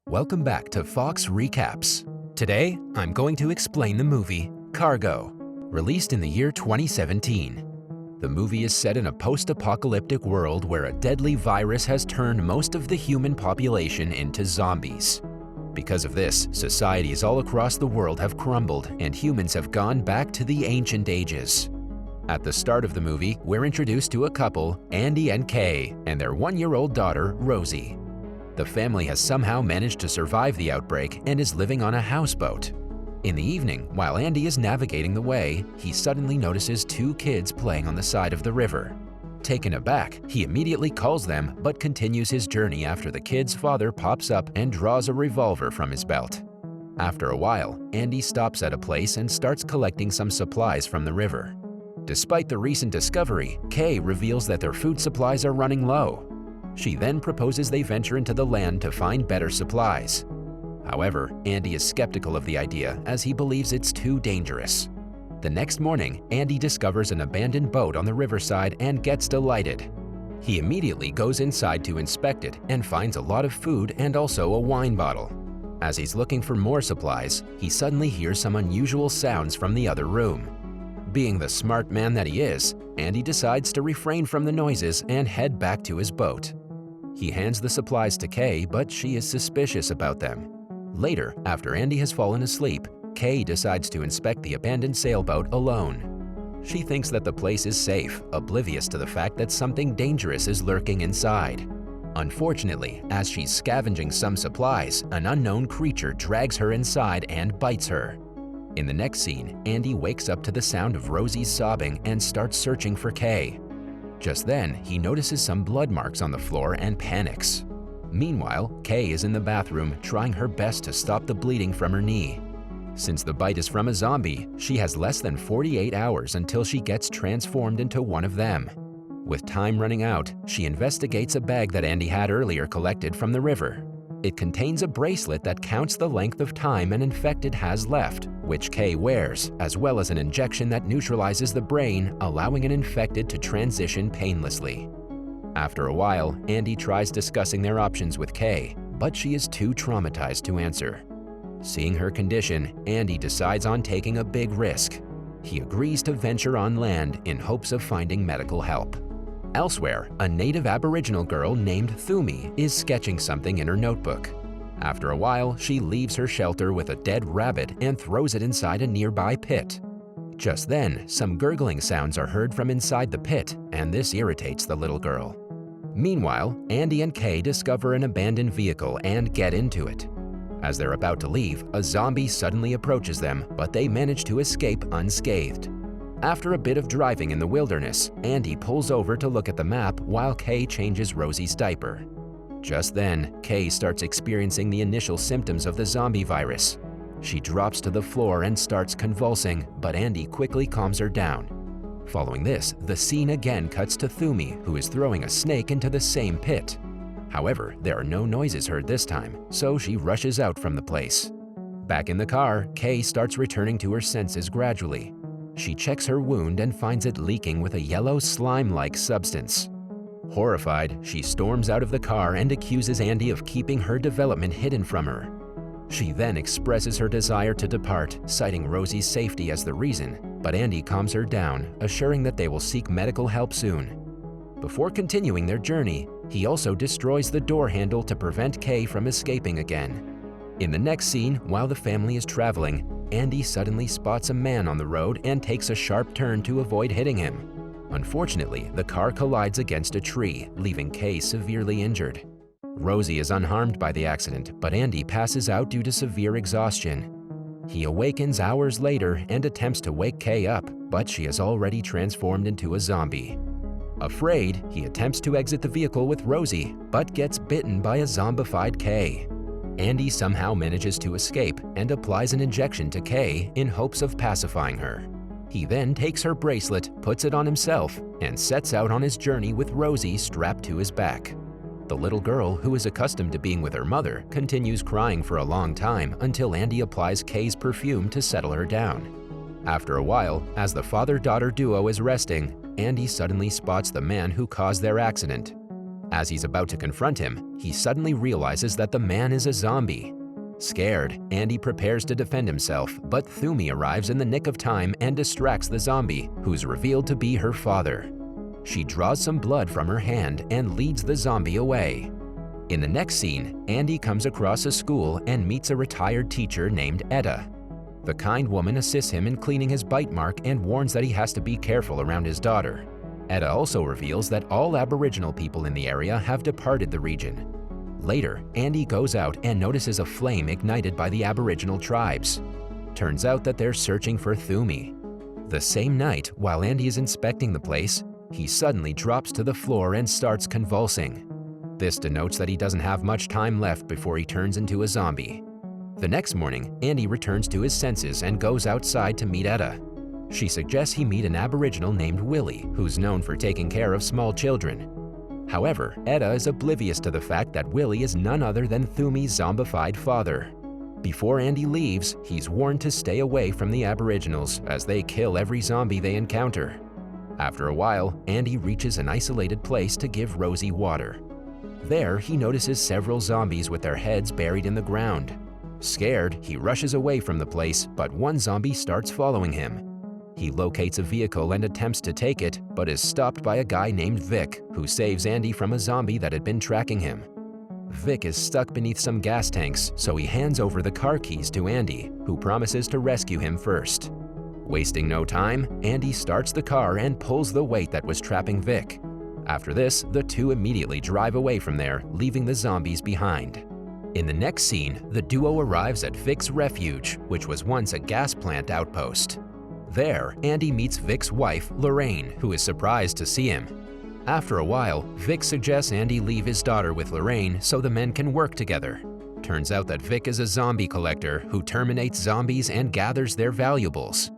Welcome back to Fox Recaps. Today, I'm going to explain the movie Cargo, released in the year 2017. The movie is set in a post-apocalyptic world where a deadly virus has turned most of the human population into zombies. Because of this, societies all across the world have crumbled and humans have gone back to the ancient ages. At the start of the movie, we're introduced to a couple, Andy and Kay, and their one-year-old daughter, Rosie. The family has somehow managed to survive the outbreak and is living on a houseboat. In the evening, while Andy is navigating the way, he suddenly notices two kids playing on the side of the river. Taken aback, he immediately calls them but continues his journey after the kid's father pops up and draws a revolver from his belt. After a while, Andy stops at a place and starts collecting some supplies from the river. Despite the recent discovery, Kay reveals that their food supplies are running low. She then proposes they venture into the land to find better supplies. However, Andy is skeptical of the idea as he believes it's too dangerous. The next morning, Andy discovers an abandoned boat on the riverside and gets delighted. He immediately goes inside to inspect it and finds a lot of food and also a wine bottle. As he's looking for more supplies, he suddenly hears some unusual sounds from the other room. Being the smart man that he is, Andy decides to refrain from the noises and head back to his boat. He hands the supplies to Kay, but she is suspicious about them. Later, after Andy has fallen asleep, Kay decides to inspect the abandoned sailboat alone. She thinks that the place is safe, oblivious to the fact that something dangerous is lurking inside. Unfortunately, as she's scavenging some supplies, an unknown creature drags her inside and bites her. In the next scene, Andy wakes up to the sound of Rosie's sobbing and starts searching for Kay. Just then, he notices some blood marks on the floor and panics. Meanwhile, Kay is in the bathroom trying her best to stop the bleeding from her knee. Since the bite is from a zombie, she has less than 48 hours until she gets transformed into one of them. With time running out, she investigates a bag that Andy had earlier collected from the river. It contains a bracelet that counts the length of time an infected has left, which Kay wears, as well as an injection that neutralizes the brain, allowing an infected to transition painlessly. After a while, Andy tries discussing their options with Kay, but she is too traumatized to answer. Seeing her condition, Andy decides on taking a big risk. He agrees to venture on land in hopes of finding medical help. Elsewhere, a native Aboriginal girl named Thumi is sketching something in her notebook. After a while, she leaves her shelter with a dead rabbit and throws it inside a nearby pit. Just then, some gurgling sounds are heard from inside the pit, and this irritates the little girl. Meanwhile, Andy and Kay discover an abandoned vehicle and get into it. As they're about to leave, a zombie suddenly approaches them, but they manage to escape unscathed. After a bit of driving in the wilderness, Andy pulls over to look at the map while Kay changes Rosie's diaper. Just then, Kay starts experiencing the initial symptoms of the zombie virus. She drops to the floor and starts convulsing, but Andy quickly calms her down. Following this, the scene again cuts to Thumi, who is throwing a snake into the same pit. However, there are no noises heard this time, so she rushes out from the place. Back in the car, Kay starts returning to her senses gradually. She checks her wound and finds it leaking with a yellow slime-like substance. Horrified, she storms out of the car and accuses Andy of keeping her development hidden from her. She then expresses her desire to depart, citing Rosie's safety as the reason, but Andy calms her down, assuring that they will seek medical help soon. Before continuing their journey, he also destroys the door handle to prevent Kay from escaping again. In the next scene, while the family is traveling, Andy suddenly spots a man on the road and takes a sharp turn to avoid hitting him. Unfortunately, the car collides against a tree, leaving Kay severely injured. Rosie is unharmed by the accident, but Andy passes out due to severe exhaustion. He awakens hours later and attempts to wake Kay up, but she has already transformed into a zombie. Afraid, he attempts to exit the vehicle with Rosie, but gets bitten by a zombified Kay. Andy somehow manages to escape and applies an injection to Kay in hopes of pacifying her. He then takes her bracelet, puts it on himself, and sets out on his journey with Rosie strapped to his back. The little girl, who is accustomed to being with her mother, continues crying for a long time until Andy applies Kay's perfume to settle her down. After a while, as the father-daughter duo is resting, Andy suddenly spots the man who caused their accident. As he's about to confront him, he suddenly realizes that the man is a zombie. Scared, Andy prepares to defend himself, but Thumi arrives in the nick of time and distracts the zombie, who's revealed to be her father. She draws some blood from her hand and leads the zombie away. In the next scene, Andy comes across a school and meets a retired teacher named Etta. The kind woman assists him in cleaning his bite mark and warns that he has to be careful around his daughter. Etta also reveals that all Aboriginal people in the area have departed the region. Later, Andy goes out and notices a flame ignited by the Aboriginal tribes. Turns out that they're searching for Thumi. The same night, while Andy is inspecting the place, he suddenly drops to the floor and starts convulsing. This denotes that he doesn't have much time left before he turns into a zombie. The next morning, Andy returns to his senses and goes outside to meet Etta. She suggests he meet an Aboriginal named Willie, who's known for taking care of small children. However, Etta is oblivious to the fact that Willie is none other than Thumi's zombified father. Before Andy leaves, he's warned to stay away from the Aboriginals as they kill every zombie they encounter. After a while, Andy reaches an isolated place to give Rosie water. There, he notices several zombies with their heads buried in the ground. Scared, he rushes away from the place, but one zombie starts following him. He locates a vehicle and attempts to take it, but is stopped by a guy named Vic, who saves Andy from a zombie that had been tracking him. Vic is stuck beneath some gas tanks, so he hands over the car keys to Andy, who promises to rescue him first. Wasting no time, Andy starts the car and pulls the weight that was trapping Vic. After this, the two immediately drive away from there, leaving the zombies behind. In the next scene, the duo arrives at Vic's refuge, which was once a gas plant outpost. There, Andy meets Vic's wife, Lorraine, who is surprised to see him. After a while, Vic suggests Andy leave his daughter with Lorraine so the men can work together. Turns out that Vic is a zombie collector who terminates zombies and gathers their valuables.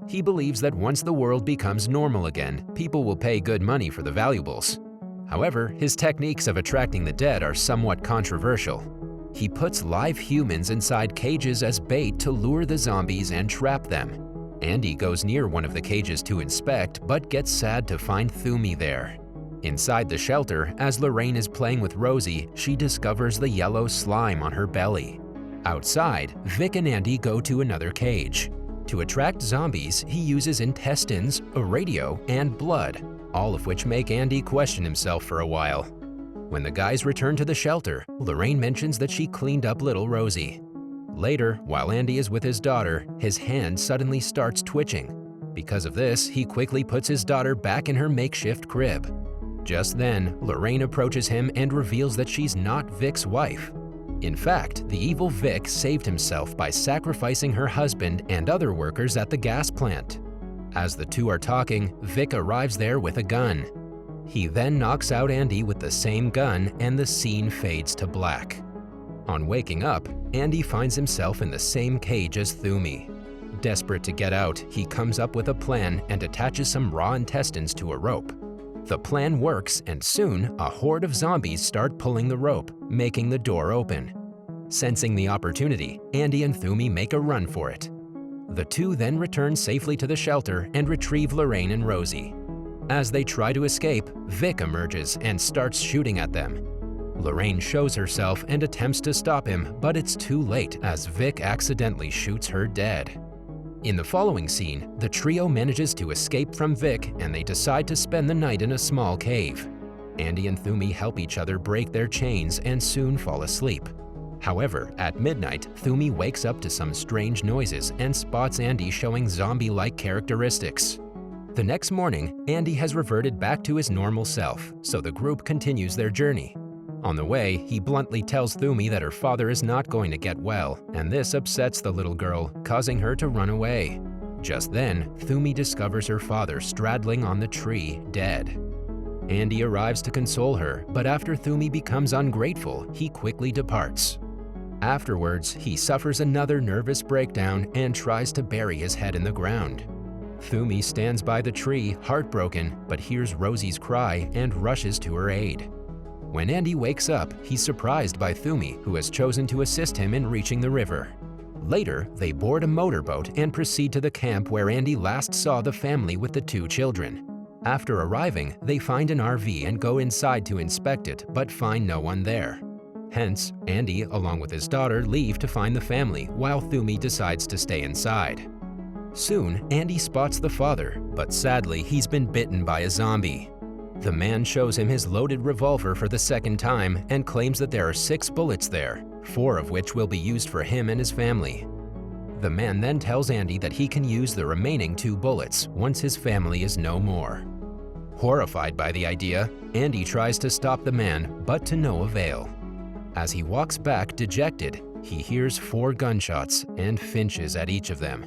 He believes that once the world becomes normal again, people will pay good money for the valuables. However, his techniques of attracting the dead are somewhat controversial. He puts live humans inside cages as bait to lure the zombies and trap them. Andy goes near one of the cages to inspect, but gets sad to find Thumi there. Inside the shelter, as Lorraine is playing with Rosie, she discovers the yellow slime on her belly. Outside, Vic and Andy go to another cage. To attract zombies, he uses intestines, a radio, and blood, all of which make Andy question himself for a while. When the guys return to the shelter, Lorraine mentions that she cleaned up little Rosie. Later, while Andy is with his daughter, his hand suddenly starts twitching. Because of this, he quickly puts his daughter back in her makeshift crib. Just then, Lorraine approaches him and reveals that she's not Vic's wife. In fact, the evil Vic saved himself by sacrificing her husband and other workers at the gas plant. As the two are talking, Vic arrives there with a gun. He then knocks out Andy with the same gun and the scene fades to black. On waking up, Andy finds himself in the same cage as Thumi. Desperate to get out, he comes up with a plan and attaches some raw intestines to a rope. The plan works, and soon, a horde of zombies start pulling the rope, making the door open. Sensing the opportunity, Andy and Thumi make a run for it. The two then return safely to the shelter and retrieve Lorraine and Rosie. As they try to escape, Vic emerges and starts shooting at them. Lorraine shows herself and attempts to stop him, but it's too late as Vic accidentally shoots her dead. In the following scene, the trio manages to escape from Vic and they decide to spend the night in a small cave. Andy and Thumi help each other break their chains and soon fall asleep. However, at midnight, Thumi wakes up to some strange noises and spots Andy showing zombie-like characteristics. The next morning, Andy has reverted back to his normal self, so the group continues their journey. On the way, he bluntly tells Thumi that her father is not going to get well, and this upsets the little girl, causing her to run away. Just then, Thumi discovers her father straddling on the tree, dead. Andy arrives to console her, but after Thumi becomes ungrateful, he quickly departs. Afterwards, he suffers another nervous breakdown and tries to bury his head in the ground. Thumi stands by the tree, heartbroken, but hears Rosie's cry and rushes to her aid. When Andy wakes up, he's surprised by Thumi, who has chosen to assist him in reaching the river. Later, they board a motorboat and proceed to the camp where Andy last saw the family with the two children. After arriving, they find an RV and go inside to inspect it, but find no one there. Hence, Andy, along with his daughter, leave to find the family, while Thumi decides to stay inside. Soon, Andy spots the father, but sadly, he's been bitten by a zombie. The man shows him his loaded revolver for the second time and claims that there are 6 bullets there, 4 of which will be used for him and his family. The man then tells Andy that he can use the remaining 2 bullets once his family is no more. Horrified by the idea, Andy tries to stop the man, but to no avail. As he walks back dejected, he hears 4 gunshots and flinches at each of them.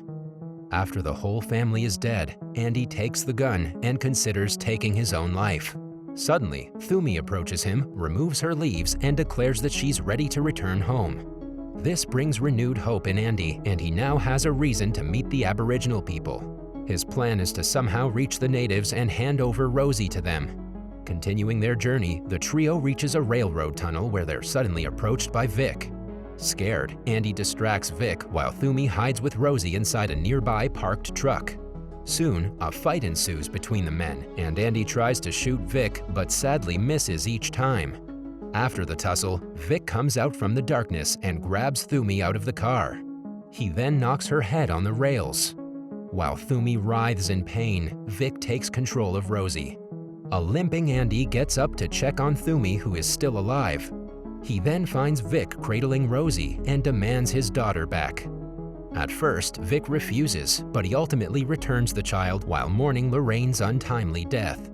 After the whole family is dead, Andy takes the gun and considers taking his own life. Suddenly, Thumi approaches him, removes her leaves, and declares that she's ready to return home. This brings renewed hope in Andy, and he now has a reason to meet the Aboriginal people. His plan is to somehow reach the natives and hand over Rosie to them. Continuing their journey, the trio reaches a railroad tunnel where they're suddenly approached by Vic. Scared, Andy distracts Vic while Thumi hides with Rosie inside a nearby parked truck. Soon, a fight ensues between the men, and Andy tries to shoot Vic but sadly misses each time. After the tussle, Vic comes out from the darkness and grabs Thumi out of the car. He then knocks her head on the rails. While Thumi writhes in pain, Vic takes control of Rosie. A limping Andy gets up to check on Thumi, who is still alive. He then finds Vic cradling Rosie and demands his daughter back. At first, Vic refuses, but he ultimately returns the child while mourning Lorraine's untimely death.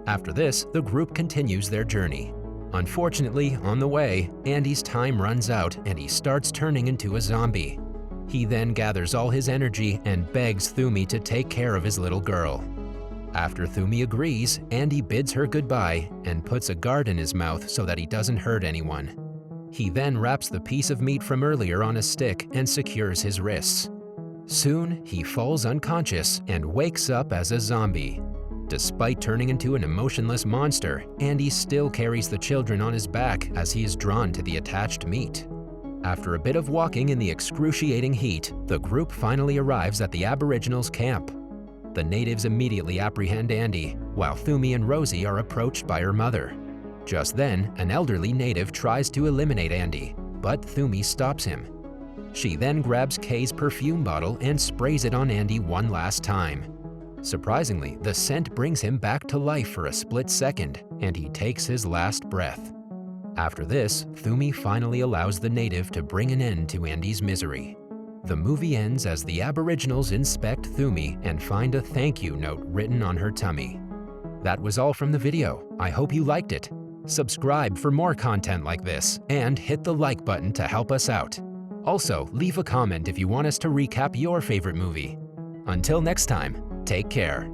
After this, the group continues their journey. Unfortunately, on the way, Andy's time runs out and he starts turning into a zombie. He then gathers all his energy and begs Thumi to take care of his little girl. After Thumi agrees, Andy bids her goodbye and puts a guard in his mouth so that he doesn't hurt anyone. He then wraps the piece of meat from earlier on a stick and secures his wrists. Soon, he falls unconscious and wakes up as a zombie. Despite turning into an emotionless monster, Andy still carries the children on his back as he is drawn to the attached meat. After a bit of walking in the excruciating heat, the group finally arrives at the Aboriginals' camp. The natives immediately apprehend Andy, while Thumi and Rosie are approached by her mother. Just then, an elderly native tries to eliminate Andy, but Thumi stops him. She then grabs Kay's perfume bottle and sprays it on Andy one last time. Surprisingly, the scent brings him back to life for a split second, and he takes his last breath. After this, Thumi finally allows the native to bring an end to Andy's misery. The movie ends as the Aboriginals inspect Thumi and find a thank you note written on her tummy. That was all from the video. I hope you liked it. Subscribe for more content like this, and hit the like button to help us out. Also, leave a comment if you want us to recap your favorite movie. Until next time, take care.